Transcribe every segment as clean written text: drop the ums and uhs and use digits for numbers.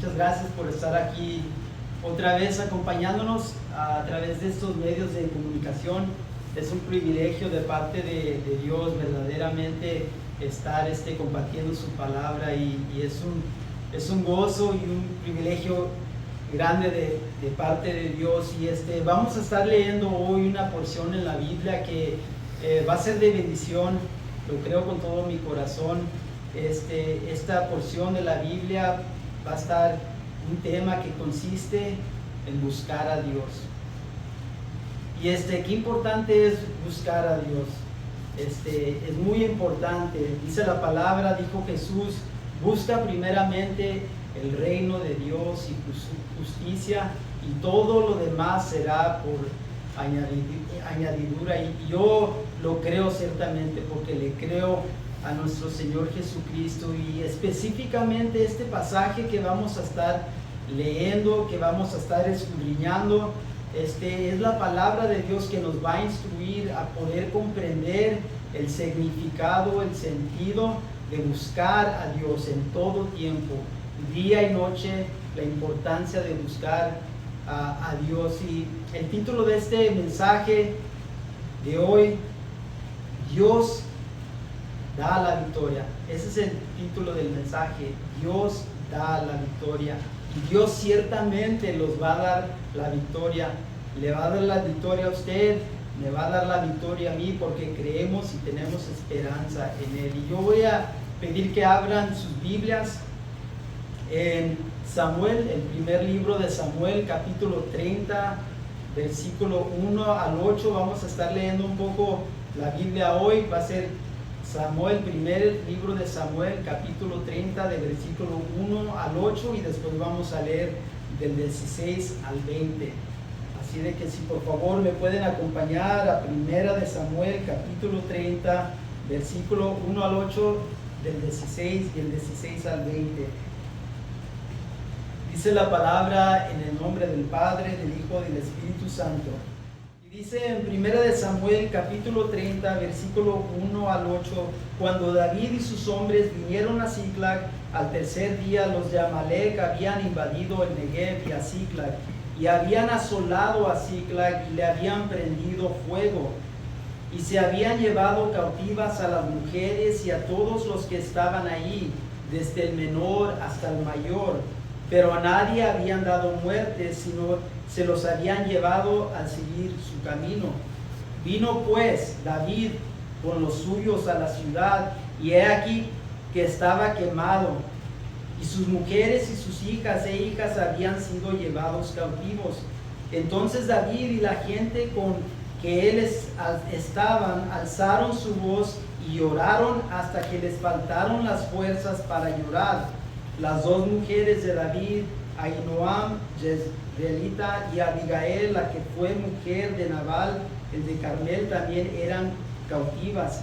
Muchas gracias por estar aquí otra vez acompañándonos a través de estos medios de comunicación. Es un privilegio de parte de Dios verdaderamente estar compartiendo su palabra y es un gozo y un privilegio grande de parte de Dios. Y vamos a estar leyendo hoy una porción en la Biblia que va a ser de bendición, lo creo con todo mi corazón. Esta porción de la Biblia va a estar un tema que consiste en buscar a Dios. Y qué importante es buscar a Dios. Es muy importante. Dice la palabra, dijo Jesús, busca primeramente el reino de Dios y su justicia, y todo lo demás será por añadidura. Y yo lo creo ciertamente porque le creo a nuestro Señor Jesucristo. Y específicamente este pasaje que vamos a estar leyendo, que vamos a estar escudriñando, es la palabra de Dios que nos va a instruir a poder comprender el significado, el sentido de buscar a Dios en todo tiempo, día y noche, la importancia de buscar a Dios. Y el título de este mensaje de hoy, Dios da la victoria. Ese es el título del mensaje. Dios da la victoria. Y Dios ciertamente los va a dar la victoria. Le va a dar la victoria a usted, me va a dar la victoria a mí, porque creemos y tenemos esperanza en Él. Y yo voy a pedir que abran sus Biblias en Samuel, el primer libro de Samuel, capítulo 30, versículo 1 al 8. Vamos a estar leyendo un poco la Biblia hoy. Va a ser Samuel, primer libro de Samuel, capítulo 30, de versículo 1 al 8, y después vamos a leer del 16 al 20. Así de que si por favor me pueden acompañar a primera de Samuel, capítulo 30, versículo 1 al 8, del 16 y el 16 al 20. Dice la palabra en el nombre del Padre, del Hijo y del Espíritu Santo. Dice en 1 de Samuel capítulo 30 versículo 1 al 8: cuando David y sus hombres vinieron a Siclag, al tercer día los de Amalec habían invadido el Negev y a Siclag, y habían asolado a Siclag y le habían prendido fuego, y se habían llevado cautivas a las mujeres y a todos los que estaban allí, desde el menor hasta el mayor, pero a nadie habían dado muerte, sino se los habían llevado al seguir su camino. Vino pues David con los suyos a la ciudad, y he aquí que estaba quemado, y sus mujeres y sus hijas e hijas habían sido llevados cautivos. Entonces David y la gente con que él estaban alzaron su voz y lloraron hasta que les faltaron las fuerzas para llorar. Las dos mujeres de David, Ahinoam, Jezreelita, y Abigail, la que fue mujer de Nabal, el de Carmel, también eran cautivas.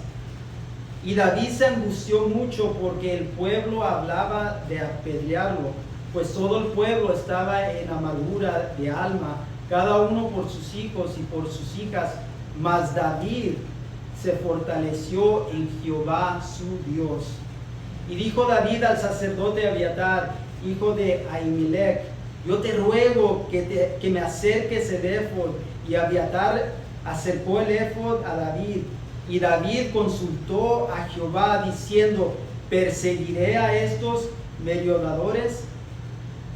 Y David se angustió mucho porque el pueblo hablaba de apedrearlo, pues todo el pueblo estaba en amargura de alma, cada uno por sus hijos y por sus hijas. Mas David se fortaleció en Jehová su Dios. Y dijo David al sacerdote Abiatar, hijo de Ahimelech: yo te ruego que me acerques el éfod. Y Abiatar acercó el éfod a David. Y David consultó a Jehová diciendo: ¿perseguiré a estos merodeadores?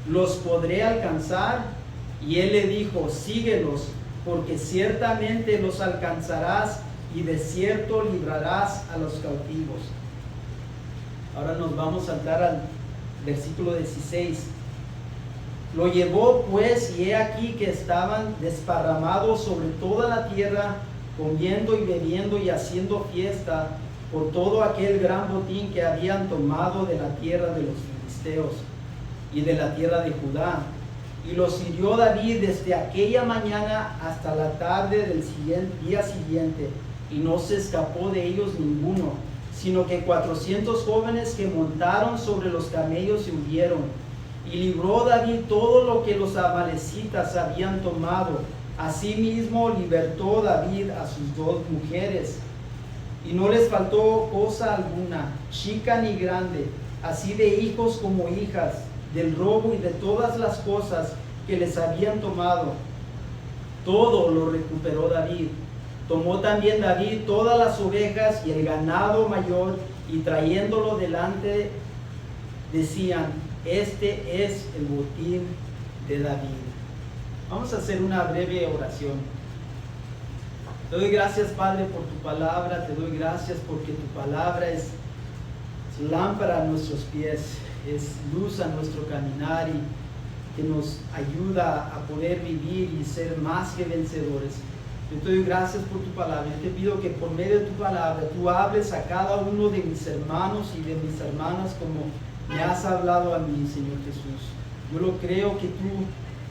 ¿Los podré alcanzar? Y él le dijo: síguelos, porque ciertamente los alcanzarás, y de cierto librarás a los cautivos. Ahora nos vamos a saltar al versículo 16. Lo llevó pues, y he aquí que estaban desparramados sobre toda la tierra, comiendo y bebiendo y haciendo fiesta por todo aquel gran botín que habían tomado de la tierra de los filisteos y de la tierra de Judá. Y los hirió David desde aquella mañana hasta la tarde del día siguiente, y no se escapó de ellos ninguno, sino que 400 jóvenes que montaron sobre los camellos se huyeron. Y libró David todo lo que los amalecitas habían tomado. Asimismo libertó David a sus dos mujeres, y no les faltó cosa alguna, chica ni grande, así de hijos como hijas. del robo y de todas las cosas que les habían tomado. Todo lo recuperó David. Tomó también David todas las ovejas y el ganado mayor, y trayéndolo delante, decían: este es el botín de David. Vamos a hacer una breve oración. Te doy gracias, Padre, por tu palabra. Te doy gracias porque tu palabra es lámpara a nuestros pies, es luz a nuestro caminar, y que nos ayuda a poder vivir y ser más que vencedores. Yo te doy gracias por tu palabra. Yo te pido que por medio de tu palabra tú hables a cada uno de mis hermanos y de mis hermanas como me has hablado a mí, Señor Jesús. Yo lo creo que tú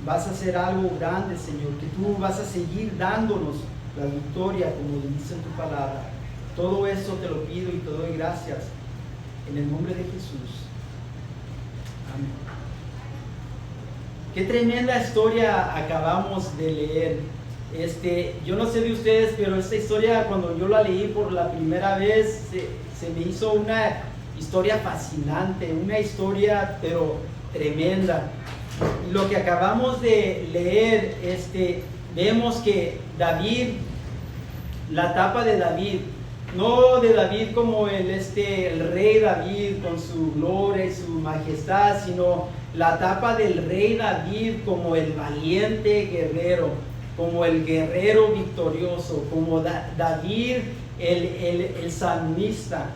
vas a hacer algo grande, Señor, que tú vas a seguir dándonos la victoria como dice en tu palabra. Todo eso te lo pido y te doy gracias en el nombre de Jesús. Amén. Qué tremenda historia acabamos de leer. Yo no sé de ustedes, pero esta historia, cuando yo la leí por la primera vez, se me hizo una historia fascinante, una historia pero tremenda. Y lo que acabamos de leer, vemos que David, la etapa de David, no de David como el rey David con su gloria y su majestad, sino la etapa del rey David como el valiente guerrero, como el guerrero victorioso, como David el salmista.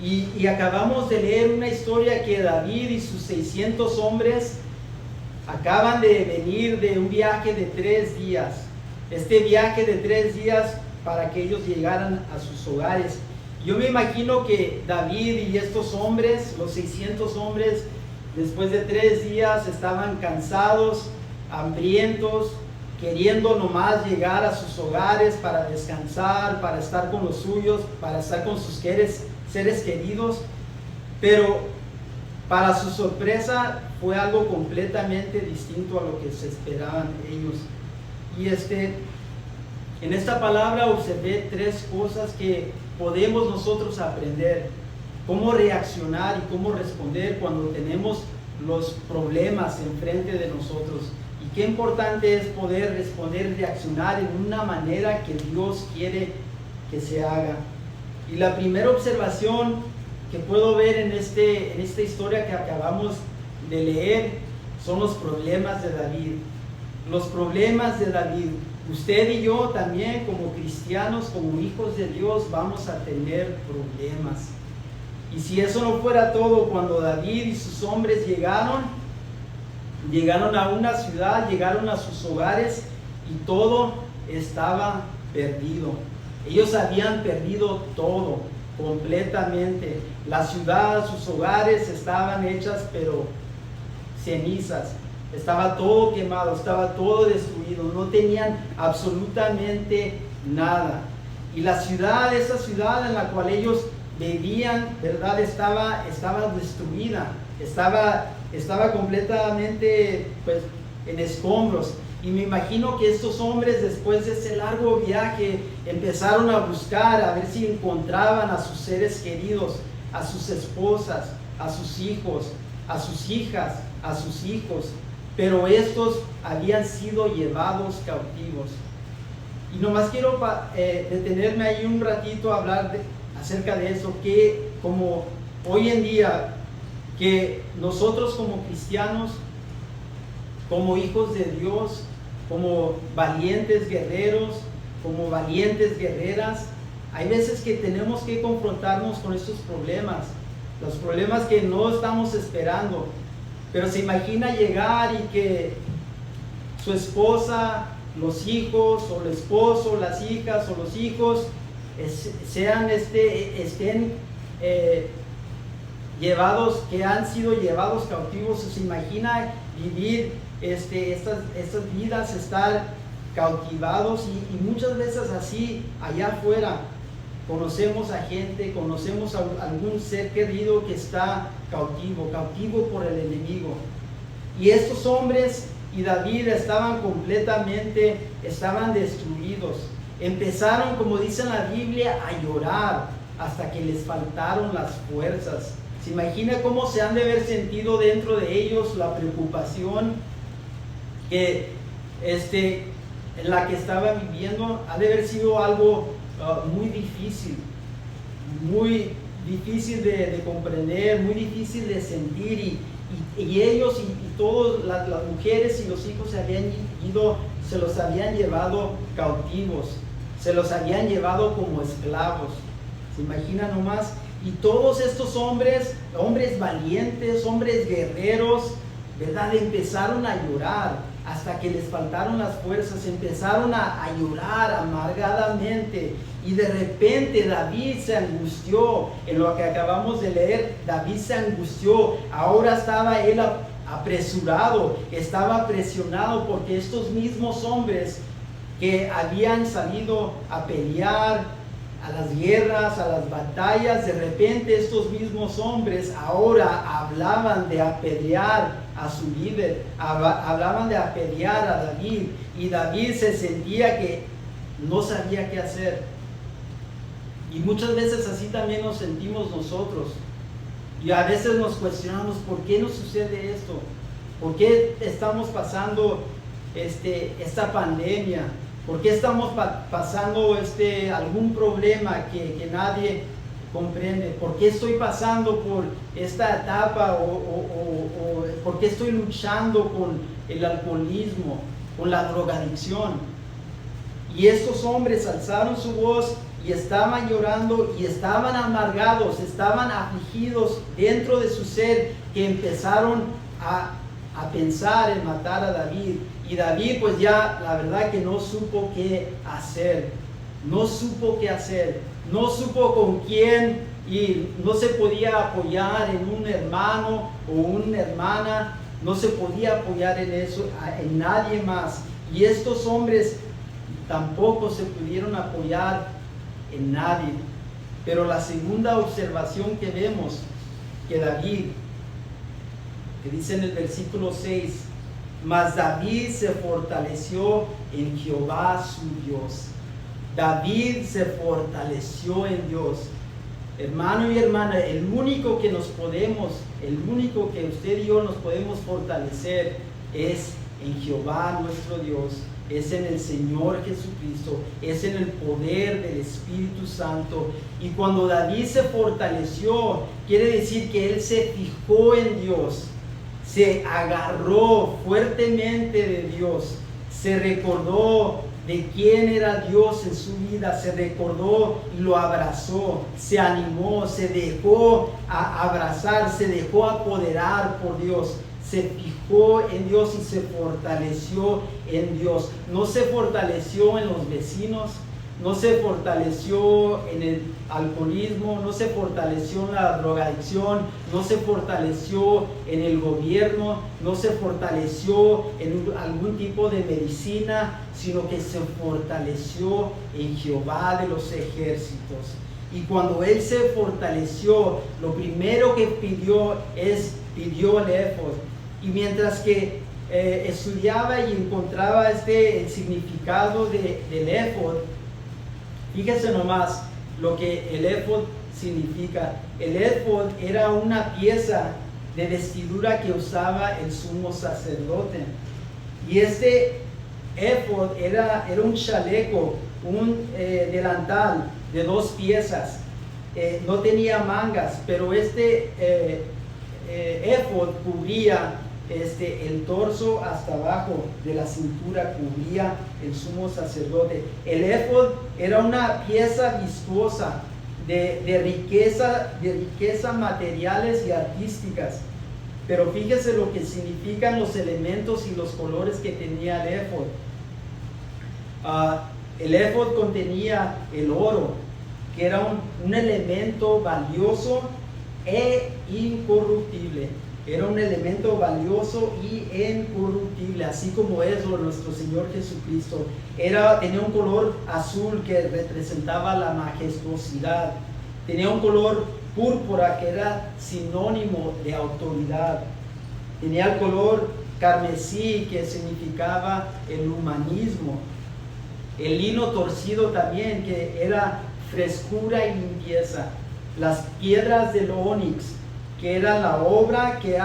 Y acabamos de leer una historia que David y sus 600 hombres acaban de venir de un viaje de 3 días. Este viaje de 3 días para que ellos llegaran a sus hogares. Yo me imagino que David y estos hombres, los 600 hombres, después de 3 días estaban cansados, hambrientos, queriendo nomás llegar a sus hogares para descansar, para estar con los suyos, para estar con sus seres queridos. Pero para su sorpresa fue algo completamente distinto a lo que se esperaban ellos. Y en esta palabra observé 3 cosas que podemos nosotros aprender: cómo reaccionar y cómo responder cuando tenemos los problemas enfrente de nosotros. Y qué importante es poder responder, reaccionar en una manera que Dios quiere que se haga. Y la primera observación que puedo ver en esta historia que acabamos de leer son los problemas de David. Los problemas de David. Usted y yo también, como cristianos, como hijos de Dios, vamos a tener problemas. Y si eso no fuera todo, cuando David y sus hombres llegaron a una ciudad, llegaron a sus hogares y todo estaba perdido. Ellos habían perdido todo, completamente. La ciudad, sus hogares estaban hechas pero cenizas. Estaba todo quemado, estaba todo destruido, no tenían absolutamente nada. Y la ciudad, esa ciudad en la cual ellos vivían, ¿verdad? Estaba destruida, estaba completamente pues en escombros. Y me imagino que estos hombres, después de ese largo viaje, empezaron a buscar a ver si encontraban a sus seres queridos, a sus esposas, a sus hijos, a sus hijas, a sus hijos. Pero estos habían sido llevados cautivos. Y nomás quiero detenerme ahí un ratito a hablar acerca de eso, que como hoy en día, que nosotros como cristianos, como hijos de Dios, como valientes guerreros, como valientes guerreras, hay veces que tenemos que confrontarnos con estos problemas, los problemas que no estamos esperando. Pero se imagina llegar y que su esposa, los hijos, o el esposo, las hijas o los hijos estén llevados, que han sido llevados cautivos. Se imagina vivir estas vidas, estar cautivados, y muchas veces así allá afuera conocemos a gente, conocemos a algún ser querido que está cautivo por el enemigo. Y estos hombres y David estaban destruidos. Empezaron, como dice en la Biblia, a llorar hasta que les faltaron las fuerzas. ¿Se imagina cómo se han de haber sentido dentro de ellos la preocupación que en la que estaba viviendo? Ha de haber sido algo muy difícil de comprender, muy difícil de sentir, y ellos y todas las mujeres y los hijos se los habían llevado cautivos, se los habían llevado como esclavos. ¿Se imagina nomás? Y todos estos hombres valientes, hombres guerreros, ¿verdad? Empezaron a llorar hasta que les faltaron las fuerzas, empezaron a llorar amargadamente, y de repente David se angustió. En lo que acabamos de leer, David se angustió. Ahora estaba él apresurado, estaba presionado, porque estos mismos hombres que habían salido a pelear, a las guerras, a las batallas, de repente estos mismos hombres ahora hablaban de apedrear a su líder, hablaban de apedrear a David, y David se sentía que no sabía qué hacer. Y muchas veces así también nos sentimos nosotros, y a veces nos cuestionamos: ¿por qué nos sucede esto? ¿Por qué estamos pasando esta pandemia? ¿Por qué estamos pasando algún problema que nadie comprende? ¿Por qué estoy pasando por esta etapa? ¿O por qué estoy luchando con el alcoholismo, con la drogadicción? Y estos hombres alzaron su voz y estaban llorando y estaban amargados, estaban afligidos dentro de su ser, que empezaron a pensar en matar a David. Y David, pues ya la verdad que no supo qué hacer, no supo con quién ir, no se podía apoyar en un hermano o una hermana, no se podía apoyar en eso, en nadie más. Y estos hombres tampoco se pudieron apoyar en nadie. Pero la segunda observación que vemos, que David, que dice en el versículo 6, mas David se fortaleció en Jehová su Dios. David se fortaleció en Dios. Hermano y hermana, el único que usted y yo nos podemos fortalecer es en Jehová nuestro Dios, es en el Señor Jesucristo, es en el poder del Espíritu Santo. Y cuando David se fortaleció, quiere decir que él se fijó en Dios, se agarró fuertemente de Dios, se recordó de quién era Dios en su vida, se recordó y lo abrazó, se animó, se dejó abrazar, se dejó apoderar por Dios, se fijó en Dios y se fortaleció en Dios. No se fortaleció en los vecinos, no se fortaleció en el alcoholismo, no se fortaleció en la drogadicción, no se fortaleció en el gobierno, no se fortaleció en algún tipo de medicina, sino que se fortaleció en Jehová de los ejércitos. Y cuando él se fortaleció, lo primero que pidió el éfod. Y mientras que estudiaba y encontraba el significado del éfod, fíjese nomás lo que el éfod significa. El éfod era una pieza de vestidura que usaba el sumo sacerdote. Y este éfod era un chaleco, un delantal de 2 piezas. No tenía mangas, pero éfod cubría el torso hasta abajo de la cintura, cubría el sumo sacerdote. El éfod era una pieza vistosa de riqueza materiales y artísticas. Pero fíjese lo que significan los elementos y los colores que tenía el éfod. El éfod contenía el oro, que era un elemento valioso e incorruptible. Era un elemento valioso y incorruptible, así como es nuestro Señor Jesucristo. Tenía un color azul que representaba la majestuosidad. Tenía un color púrpura que era sinónimo de autoridad. Tenía el color carmesí que significaba el humanismo. El lino torcido también, que era frescura y limpieza. Las piedras del ónix que era la obra que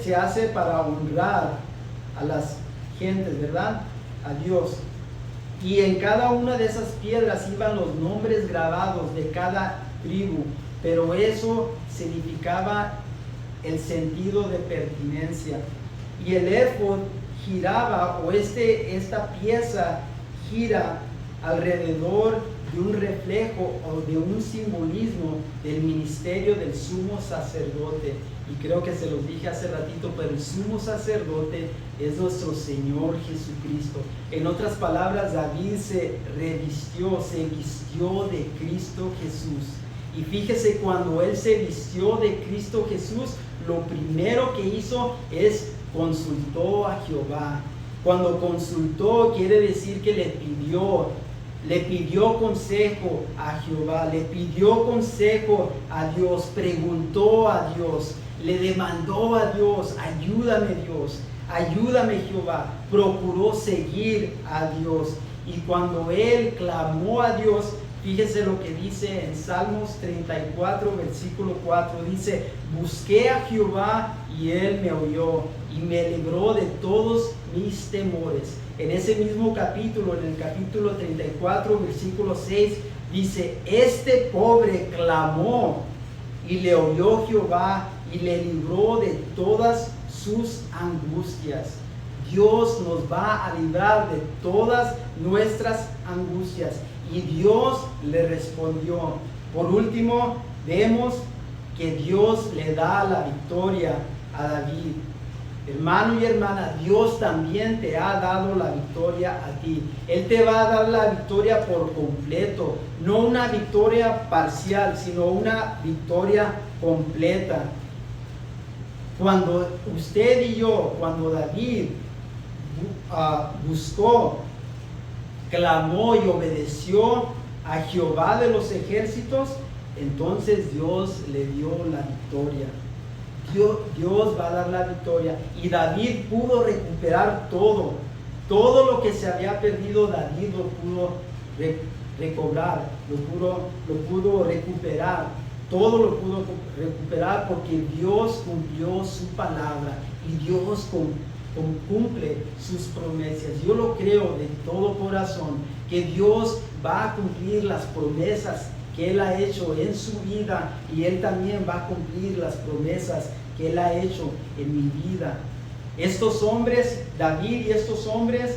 se hace para honrar a las gentes, ¿verdad? A Dios. Y en cada una de esas piedras iban los nombres grabados de cada tribu, pero eso significaba el sentido de pertinencia. Y el éfod giraba, o esta pieza gira alrededor de un reflejo o de un simbolismo del ministerio del sumo sacerdote. Y creo que se los dije hace ratito, pero el sumo sacerdote es nuestro Señor Jesucristo. En otras palabras, David se vistió de Cristo Jesús. Y fíjese, cuando él se vistió de Cristo Jesús, lo primero que hizo es consultó a Jehová. Cuando consultó, quiere decir que le pidió consejo a Jehová, le pidió consejo a Dios, preguntó a Dios, le demandó a Dios, ayúdame Dios, ayúdame Jehová, procuró seguir a Dios. Y cuando él clamó a Dios, fíjese lo que dice en Salmos 34, versículo 4, dice: busqué a Jehová y él me oyó y me libró de todos mis temores. En ese mismo capítulo, en el capítulo 34, versículo 6, dice: este pobre clamó y le oyó Jehová y le libró de todas sus angustias. Dios nos va a librar de todas nuestras angustias. Y Dios le respondió. Por último, vemos que Dios le da la victoria a David. Hermano y hermana, Dios también te ha dado la victoria a ti. Él te va a dar la victoria por completo. No una victoria parcial, sino una victoria completa. Cuando usted y yo, cuando David buscó, clamó y obedeció a Jehová de los ejércitos, entonces Dios le dio la victoria. Dios va a dar la victoria. Y David pudo recuperar todo lo que se había perdido. David lo pudo recobrar, lo pudo recuperar. Todo lo pudo recuperar porque Dios cumplió su palabra y Dios cumple sus promesas. Yo lo creo de todo corazón, que Dios va a cumplir las promesas que Él ha hecho en su vida, y Él también va a cumplir las promesas que Él ha hecho en mi vida. Estos hombres, David y estos hombres,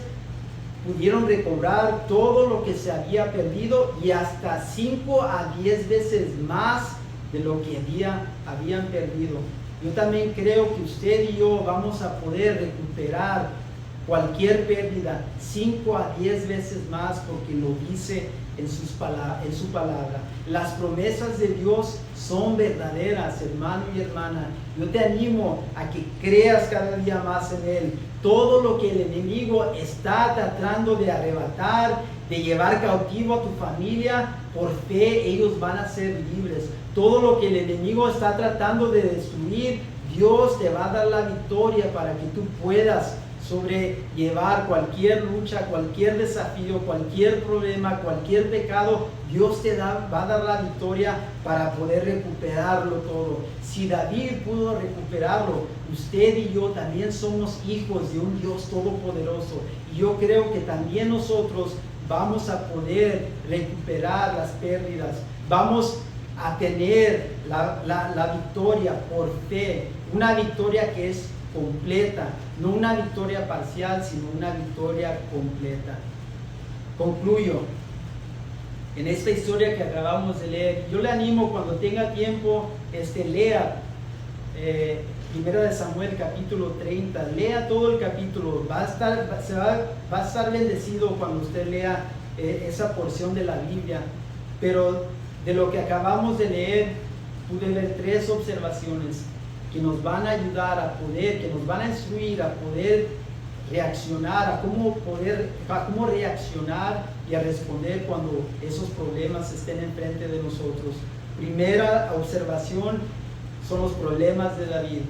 pudieron recobrar todo lo que se había perdido y hasta 5 a 10 veces más de lo que habían perdido. Yo también creo que usted y yo vamos a poder recuperar cualquier pérdida 5 a 10 veces más, porque lo dice en su palabra. Las promesas de Dios son verdaderas, hermano y hermana. Yo te animo a que creas cada día más en Él. Todo lo que el enemigo está tratando de arrebatar, de llevar cautivo a tu familia, por fe ellos van a ser libres. Todo lo que el enemigo está tratando de destruir, Dios te va a dar la victoria para que tú puedas sobrellevar cualquier lucha, cualquier desafío, cualquier problema, cualquier pecado. Dios va a dar la victoria para poder recuperarlo todo. Si David pudo recuperarlo, usted y yo también somos hijos de un Dios todopoderoso, y yo creo que también nosotros vamos a poder recuperar las pérdidas. Vamos a tener la victoria por fe, una victoria que es completa, no una victoria parcial, sino una victoria completa. Concluyo en esta historia que acabamos de leer. Yo le animo, cuando tenga tiempo, lea 1 de Samuel capítulo 30, lea todo el capítulo. Va a estar bendecido cuando usted lea esa porción de la Biblia. Pero de lo que acabamos de leer, pude ver 3 observaciones que nos van a ayudar a poder, que nos van a instruir a poder reaccionar, a cómo reaccionar y a responder cuando esos problemas estén enfrente de nosotros. Primera observación son los problemas de David.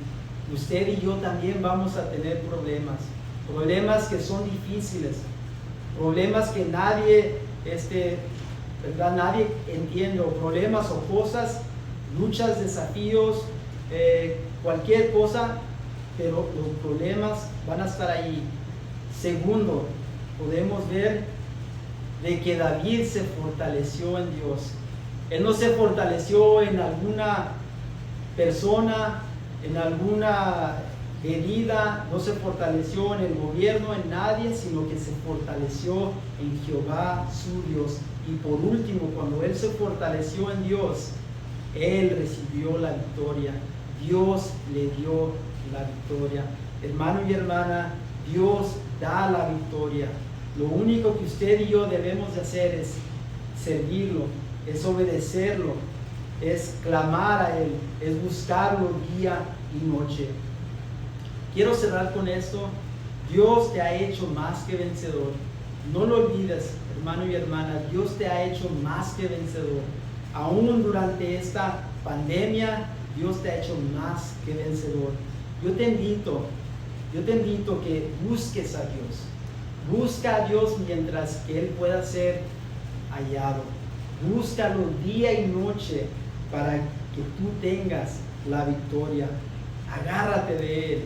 Usted y yo también vamos a tener problemas que son difíciles, problemas que nadie entiende, o problemas o cosas, luchas, desafíos cualquier cosa, pero los problemas van a estar ahí. Segundo, podemos ver de que David se fortaleció en Dios. Él no se fortaleció en alguna persona, en alguna bebida, no se fortaleció en el gobierno, en nadie, sino que se fortaleció en Jehová su Dios. Y por último, cuando él se fortaleció en Dios, él recibió la victoria. Dios le dio la victoria. Hermano y hermana, Dios da la victoria. Lo único que usted y yo debemos de hacer es servirlo, es obedecerlo, es clamar a Él, es buscarlo día y noche. Quiero cerrar con esto. Dios te ha hecho más que vencedor. No lo olvides, hermano y hermana, Dios te ha hecho más que vencedor. Aún durante esta pandemia, Dios te ha hecho más que vencedor. Yo te invito que busques a Dios. Busca a Dios mientras que Él pueda ser hallado. Búscalo día y noche para que tú tengas la victoria. Agárrate de Él.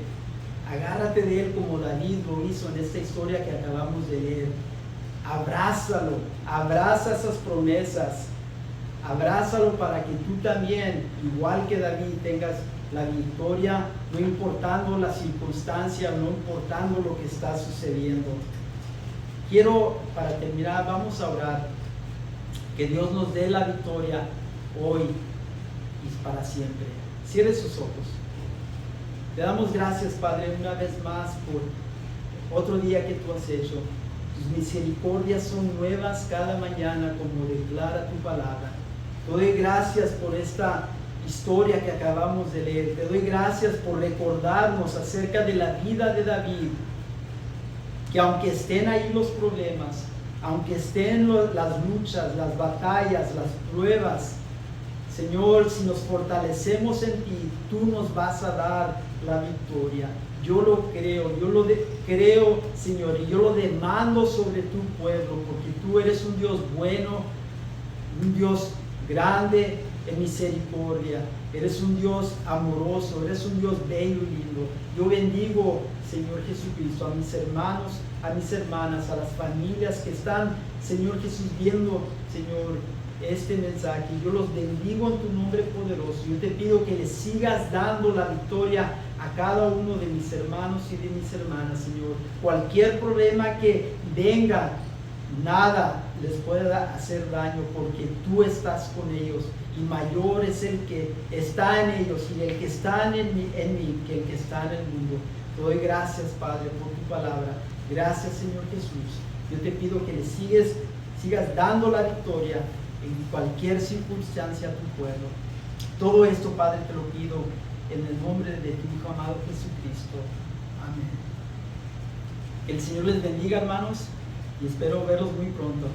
Agárrate de Él como David lo hizo en esta historia que acabamos de leer. Abrázalo. Abraza esas promesas. Abrázalo para que tú también, igual que David, tengas la victoria, no importando la circunstancia, no importando lo que está sucediendo. Quiero, para terminar, vamos a orar. Que Dios nos dé la victoria hoy y para siempre. Cierre sus ojos. Te damos gracias, Padre, una vez más por otro día que tú has hecho. Tus misericordias son nuevas cada mañana, como declara tu palabra. Te doy gracias por esta historia que acabamos de leer. Te doy gracias por recordarnos acerca de la vida de David, que aunque estén ahí los problemas, aunque estén las luchas, las batallas, las pruebas, Señor, si nos fortalecemos en ti, tú nos vas a dar la victoria. Yo lo creo, creo, Señor, y yo lo demando sobre tu pueblo, porque tú eres un Dios bueno, un Dios grande en misericordia. Eres un Dios amoroso, eres un Dios bello y lindo. Yo bendigo, Señor Jesucristo, a mis hermanos, a mis hermanas, a las familias que están, Señor Jesús, viendo, Señor, este mensaje. Yo los bendigo en tu nombre poderoso. Yo te pido que les sigas dando la victoria a cada uno de mis hermanos y de mis hermanas, Señor. Cualquier problema que venga, nada les pueda hacer daño, porque tú estás con ellos, y mayor es el que está en ellos y el que está en mí que el que está en el mundo. Te doy gracias, Padre, por tu palabra. Gracias, Señor Jesús. Yo te pido que le sigas dando la victoria en cualquier circunstancia a tu pueblo. Todo esto, Padre, te lo pido en el nombre de tu Hijo amado Jesucristo. Amén. Que el Señor les bendiga, hermanos, y espero verlos muy pronto.